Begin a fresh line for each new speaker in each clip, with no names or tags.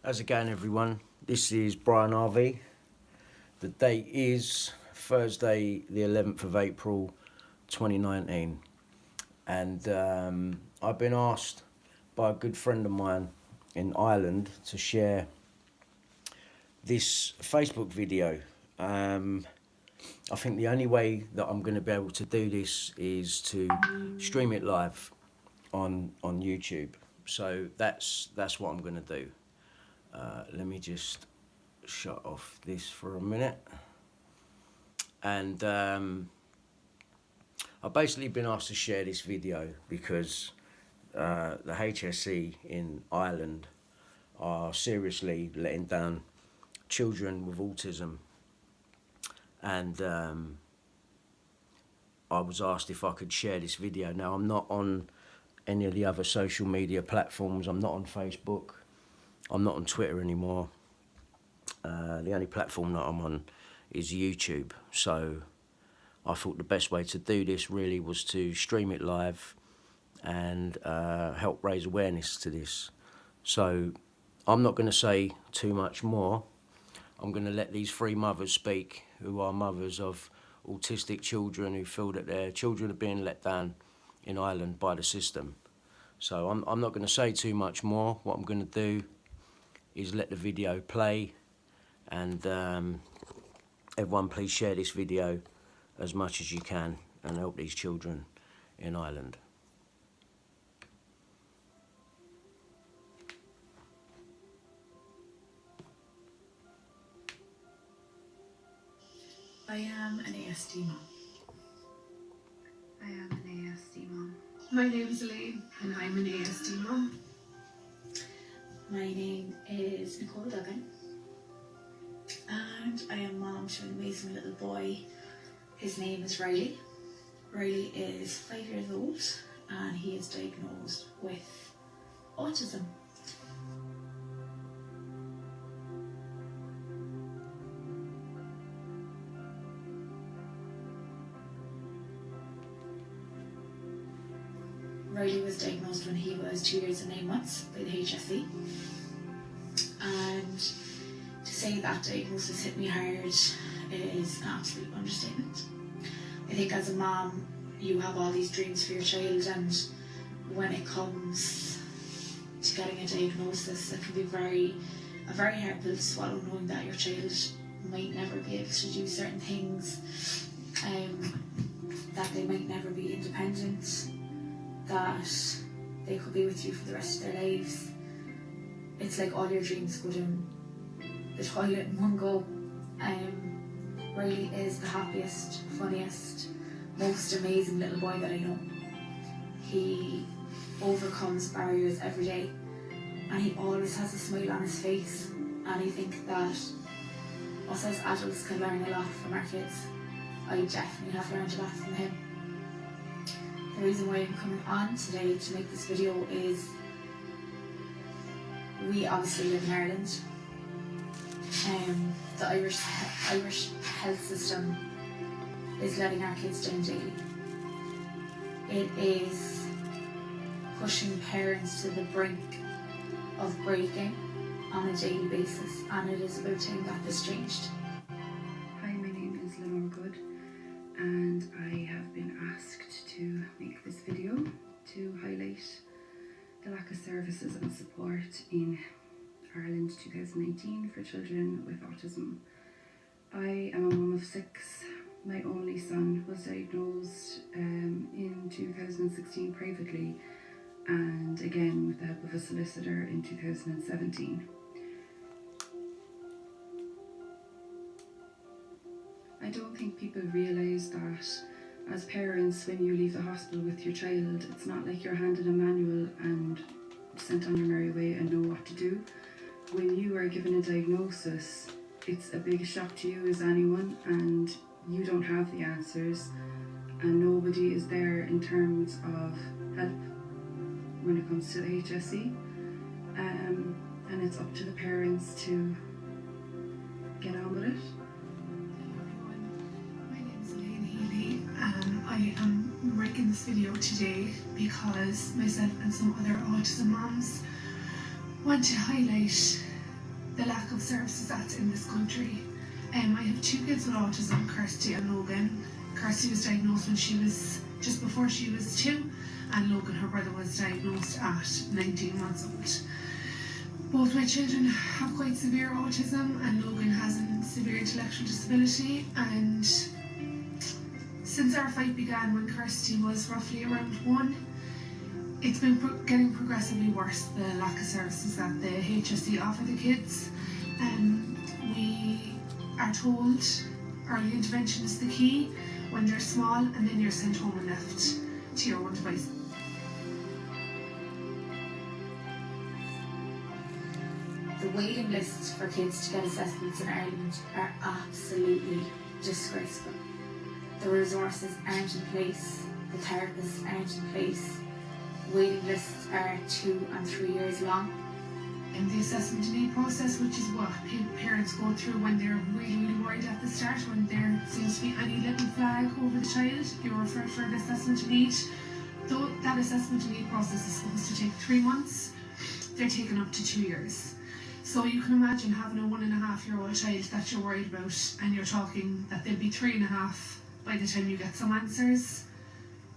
How's it going, everyone? This is Brian RV. The date is Thursday the 11th of April 2019, and I've been asked by a good friend of mine in Ireland to share this Facebook video. I think the only way that I'm going to be able to do this is to stream it live on YouTube. So that's what I'm going to do. Let me just shut off this for a minute. And I've basically been asked to share this video because the HSE in Ireland are seriously letting down children with autism. And I was asked if I could share this video. Now, I'm not on any of the other social media platforms. I'm not on Facebook. I'm not on Twitter anymore. The only platform that I'm on is YouTube. So I thought the best way to do this really was to stream it live and help raise awareness to this. So I'm not going to say too much more. I'm going to let these three mothers speak, who are mothers of autistic children who feel that their children are being let down in Ireland by the system. So I'm not going to say too much more. What I'm going to do is let the video play, and everyone please share this video as much as you can and help these children in Ireland.
I am an ASD mom.
I am an ASD mom.
My name's Elaine and I'm an ASD mom.
My name is Nicole Duggan and I am mom to an amazing little boy. His name is Riley. Riley is 5 years old and he is diagnosed with autism. Riley was diagnosed when he was 2 years and 9 months by the HSE, and to say that diagnosis hit me hard is an absolute understatement. I think as a mom you have all these dreams for your child, and when it comes to getting a diagnosis it can be a very hard pill to swallow, knowing that your child might never be able to do certain things, that they might never be independent, that they could be with you for the rest of their lives. It's like all your dreams go down the toilet in one go. Riley is the happiest, funniest, most amazing little boy that I know. He overcomes barriers every day and he always has a smile on his face, and I think that us as adults can learn a lot from our kids. I definitely have learned a lot from him. The reason why I'm coming on today to make this video is we obviously live in Ireland. The Irish health system is letting our kids down daily. It is pushing parents to the brink of breaking on a daily basis, and it is about time that this changed.
Hi, my name is Lenore Good, and I have been asked to make this video to highlight the lack of services and support in Ireland 2019 for children with autism. I am a mum of 6. My only son was diagnosed in 2016 privately, and again with the help of a solicitor in 2017. I don't think people realise that as parents, when you leave the hospital with your child, it's not like you're handed a manual and sent on your merry way and know what to do. When you are given a diagnosis, it's a big shock to you as anyone, and you don't have the answers, and nobody is there in terms of help when it comes to the HSE, and it's up to the parents to get on with it.
My name's Elaine Healy. I am making this video today because myself and some other autism moms want to highlight the lack of services that's in this country. I have two kids with autism, Kirsty and Logan. Kirsty was diagnosed when she was just before she was 2, and Logan, her brother, was diagnosed at 19 months old. Both my children have quite severe autism, and Logan has a severe intellectual disability. And since our fight began when Kirsty was roughly around 1, it's been getting progressively worse, the lack of services that the HSE offer the kids. We are told early intervention is the key when they're small, and then you're sent home and left to your own device.
The waiting lists for kids to get assessments in Ireland are absolutely disgraceful. The resources aren't in place, the therapists aren't in place. Waiting lists are 2 and 3 years long.
And the assessment and need process, which is what parents go through when they're really worried at the start, when there seems to be any little flag over the child, you're referred for an assessment and need. Though that assessment and need process is supposed to take 3 months, they're taking up to 2 years. So you can imagine having a 1.5-year-old child that you're worried about, and you're talking that they'll be 3.5 by the time you get some answers.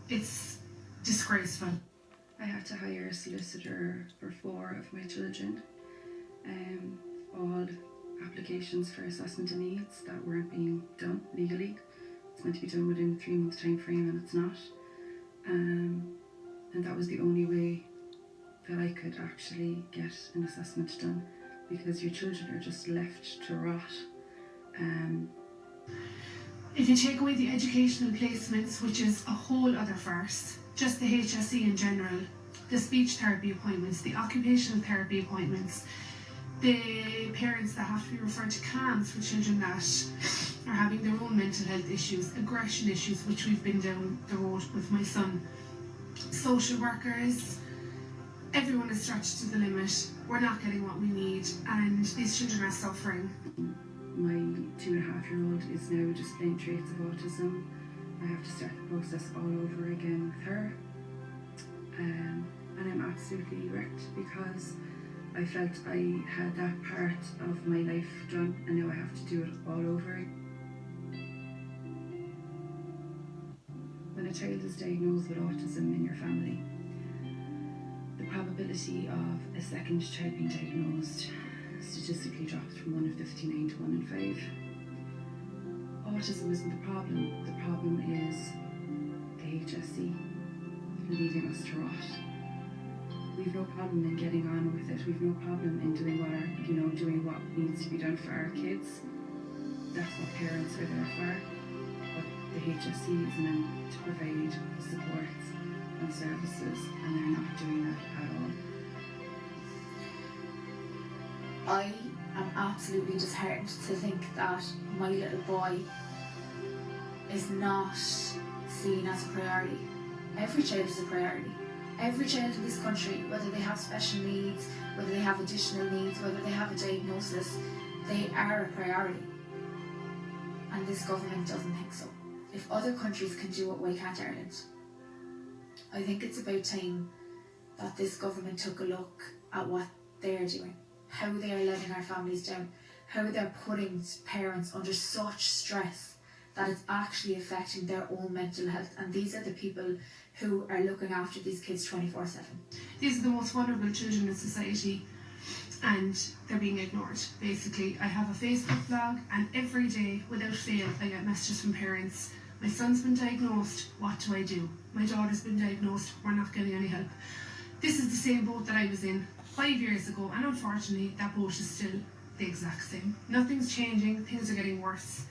It's disgraceful.
I had to hire a solicitor for 4 of my children. All applications for assessment and needs that weren't being done legally. It's meant to be done within 3 months time frame, and it's not. And that was the only way that I could actually get an assessment done, because your children are just left to rot.
If you take away the educational placements, which is a whole other farce, just the HSE in general, the speech therapy appointments, the occupational therapy appointments, the parents that have to be referred to CAMS for children that are having their own mental health issues, aggression issues, which we've been down the road with my son, social workers, everyone is stretched to the limit. We're not getting what we need, and these children are suffering.
My 2.5-year-old is now displaying traits of autism. I have to start the process all over again with her. And I'm absolutely wrecked, because I felt I had that part of my life done, and now I have to do it all over. When a child is diagnosed with autism in your family, the probability of a second child being diagnosed statistically drops from 1 in 59 to 1 in 5. Autism isn't the problem. The problem is the HSE leaving us to rot. We've no problem in getting on with it. We've no problem in doing what needs to be done for our kids. That's what parents are there for. But the HSE is meant to provide the supports and services, and they're not doing that at all.
I am absolutely disheartened to think that my little boy is not seen as a priority. Every child is a priority. Every child in this country, whether they have special needs, whether they have additional needs, whether they have a diagnosis, they are a priority. And this government doesn't think so. If other countries can do it, why can't Ireland? I think it's about time that this government took a look at what they're doing, how they are letting our families down, how they're putting parents under such stress that it's actually affecting their own mental health. And these are the people who are looking after these kids 24/7.
These are the most vulnerable children in society, and they're being ignored, basically. I have a Facebook blog, and every day, without fail, I get messages from parents. My son's been diagnosed, what do I do? My daughter's been diagnosed, we're not getting any help. This is the same boat that I was in 5 years ago, and unfortunately that boat is still the exact same. Nothing's changing, things are getting worse.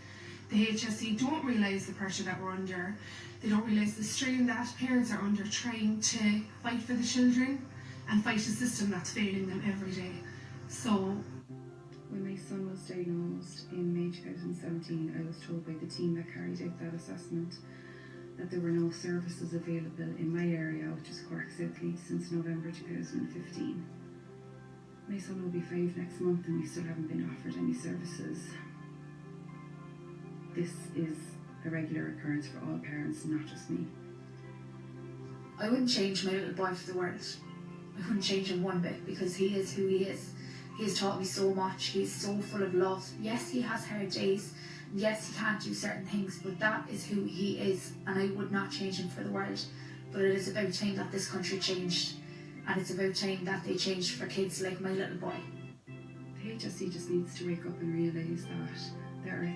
The HSE don't realise the pressure that we're under. They don't realise the strain that parents are under trying to fight for the children and fight a system that's failing them every day. So
when my son was diagnosed in May 2017, I was told by the team that carried out that assessment that there were no services available in my area, which is Cork South East, since November 2015. My son will be 5 next month, and we still haven't been offered any services. This is a regular occurrence for all parents, not just me.
I wouldn't change my little boy for the world. I wouldn't change him one bit, because he is who he is. He's taught me so much. He's so full of love. Yes, he has hard days. Yes, he can't do certain things, but that is who he is, and I would not change him for the world. But it is about time that this country changed, and it's about time that they changed for kids like my little boy.
The HSE just needs to wake up and realise that there are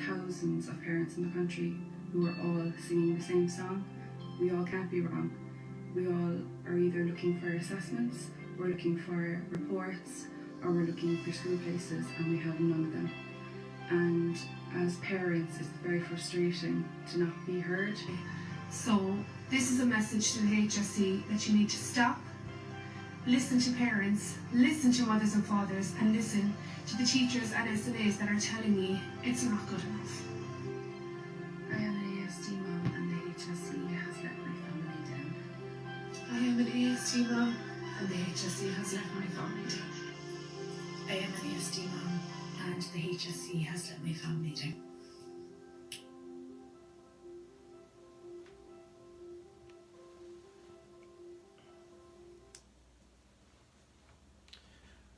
thousands of parents in the country who are all singing the same song. We all can't be wrong. We all are either looking for assessments, we're looking for reports, or we're looking for school places, and we have none of them. And as parents, it's very frustrating to not be heard.
So this is a message to the HSE that you need to stop, listen to parents, listen to mothers and fathers, and listen to the teachers and SNAs that are telling me it's not good enough.
I am an ASD mom, and the HSE has let my family down.
I am an ASD mom, and the HSE has let my family down.
I am an ASD mom, and the HSE has let my family down.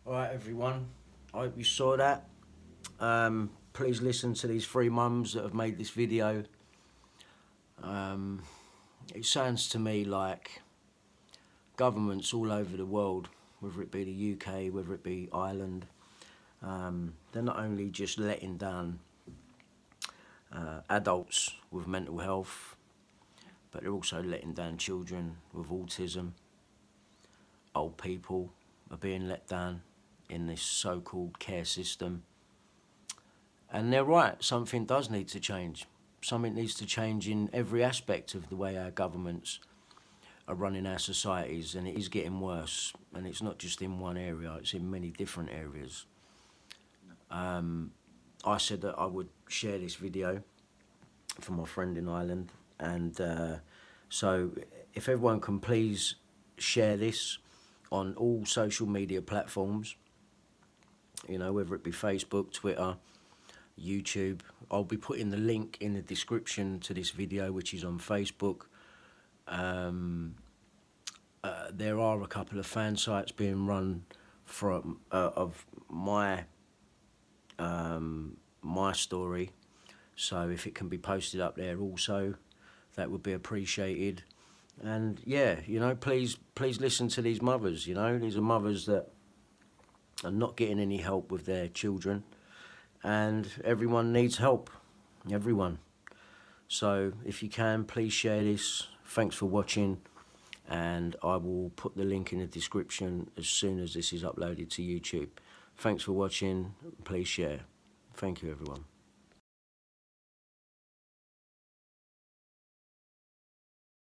Alright everyone, I hope you saw that. Please listen to these 3 mums that have made this video. It sounds to me like governments all over the world, whether it be the UK, whether it be Ireland, they're not only just letting down adults with mental health, but they're also letting down children with autism. Old people are being let down in this so-called care system. And they're right, something does need to change. Something needs to change in every aspect of the way our governments are running our societies, and it is getting worse. And it's not just in one area, it's in many different areas. I said that I would share this video for my friend in Ireland, and so if everyone can please share this on all social media platforms, you know, whether it be Facebook, Twitter, YouTube. I'll be putting the link in the description to this video, which is on Facebook. There are a couple of fan sites being run from of my my story, so if it can be posted up there also, that would be appreciated. And yeah, you know, please listen to these mothers. You know, these are mothers that are not getting any help with their children, and everyone needs help, everyone. So if you can, please share this. Thanks for watching, and I will put the link in the description as soon as this is uploaded to YouTube. Thanks for watching. Please share. Thank you, everyone.